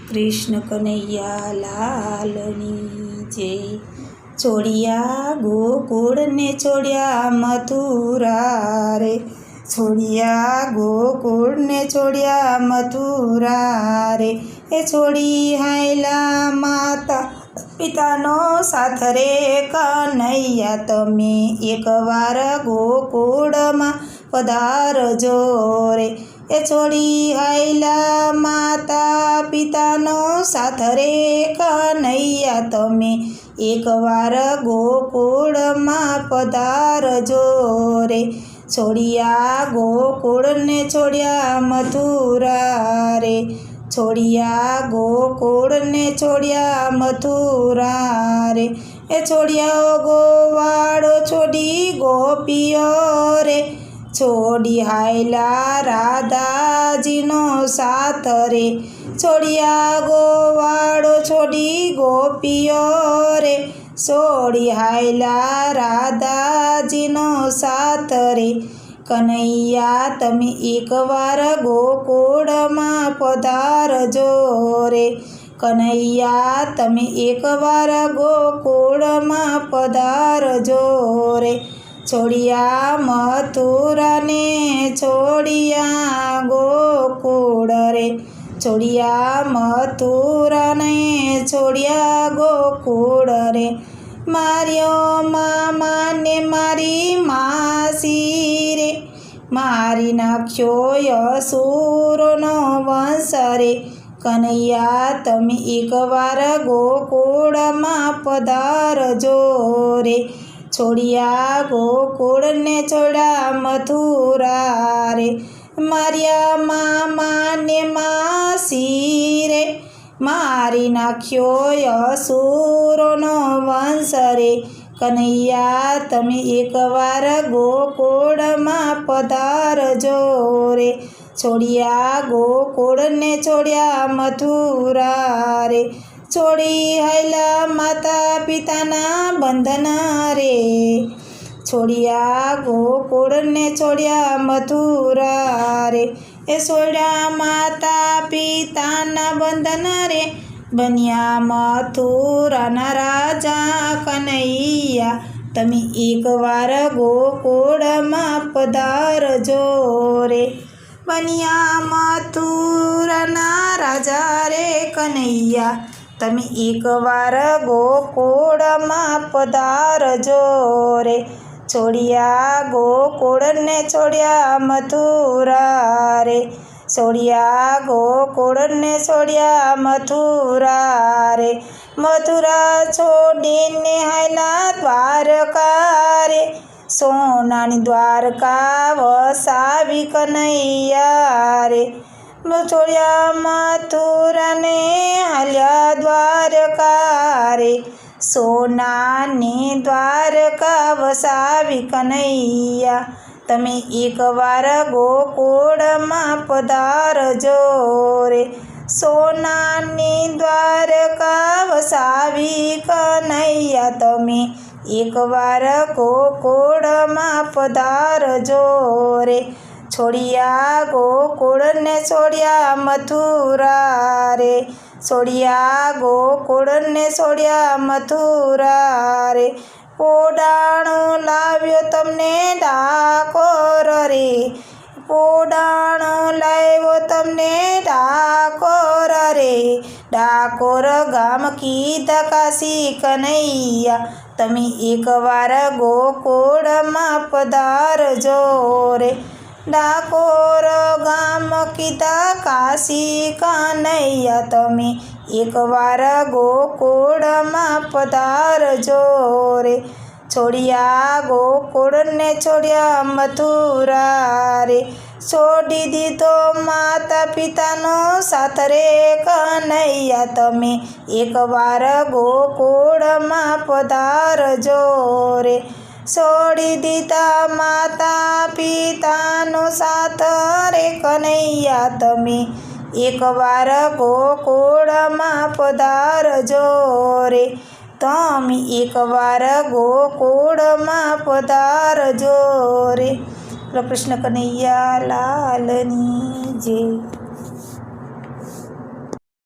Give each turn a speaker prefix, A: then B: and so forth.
A: કૃષ્ણ કનૈયા લાલની જય। છોડિયા ગોકુળ ને છોડ્યા મથુરા રે, છોડિયા ગોકુળ ને છોડ્યા મથુરા રે, એ છોડી હાયલા માતા પિતાનો સાથ રે કનૈયા, તમે એકવાર ગોકુળમાં પધારજો રે, એ છોડી હાયલા માતા પિતાનો સાથ રે કનૈયા, તમે એકવાર ગોકુળમાં પધારજો રે, છોડિયા ગોકુળ ને છોડ્યા મથુરા રે, છોડિયા ગોકુળ ને છોડ્યા મથુરા રે, એ છોડિયા ગોવાળો છોડી ગોપીઓ રે, છોડી હાયલા રાધાજીનો સાથ રે, છોડિયા ગોવાળો છોડી ગોપીઓ રે, છોડી હાયલા રાધાજીનો સાથ રે, કનૈયા તમે એકવાર ગોકુળમાં પધારજો રે, કનૈયા તમે એકવાર ગોકુળમાં પધારજો રે, છોડિયા મથુરાને છોડિયા ગોકુળ રે, છોડિયા મથુરાને છોડિયા ગોકુળ રે, માર્યો મામાને મારી માસી રે, મારી નાખ્યો યસુરનો વંશ રે, કનૈયા તમે એકવાર ગોકુળમાં પધારજો રે, છોડિયા ગોકુળ ને છોડ્યા મથુરા રે, માર્યા મામાને માસી રે, મારી નાખ્યો યસુરનો વંશ રે, કનૈયા તમે એકવાર ગોકુળમાં પધારજો રે, છોડિયા ગોકુળ ને છોડ્યા મથુરા રે, છોડી હાયલા માતા પિતાના બંધન રે, છોડિયા ગોકુળ ને છોડ્યા મથુરા રે, એ છોડ્યા માતા પિતાના બંધન રે, બન્યા મથુરાના રાજા કનૈયા, તમે એકવાર ગોકુળમાં પધારજો રે, બન્યા મથુરાના રાજા રે કનૈયા, તમે એકવાર ગોકુળમાં પધારજો રે, છોડિયા ગોકુળ ને છોડ્યા મથુરા રે, છોડિયા ગોકુળ ને છોડ્યા મથુરા રે, મથુરા છોડીને હાયલા દ્વારકા રે, સોનાની દ્વારકા વસાવી કનૈયા રે, છોડ્યા મથુરાને હાલ્યા દ્વારકા રે, સોનાની દ્વારકા વસાવી કનૈયા, તમે એકવાર ગોકુળમાં પધારજો રે, સોનાની દ્વારકા વસાવી કનૈયા, તમે એકવાર ગોકુળમાં પધારજો રે, છોડિયા ગોકુળ ને છોડ્યા મથુરા રે, છોડિયા ગોકુળ ને છોડ્યા મથુરા રે, પોડાણું લાવ્યો તમને ડાકોર રે, પોડાણું લાવ્યો તમને ડાકોર રે, ડાકોર ગામ કીધા કાશી કનૈયા, તમે એકવાર ગોકુળમાં પધારજો રે, ડાકોર ગામ કીધા કાશી કનૈયા, તમે એકવાર ગોકુળમાં પધારજો રે, છોડિયા ગોકુળ ને છોડ્યા મથુરા રે, છોડી દીધો માતા પિતાનો સાથ રે કનૈયા, તમે એકવાર ગોકુળમાં પધારજો રે, છોડી દીધા માતા પિતાનો સાથ રે કનૈયા, તમે એકવાર ગોકુળમાં પધારજો રે, તમે એકવાર ગોકુળમાં પધારજો રે। કૃષ્ણ કનૈયા લાલની જય।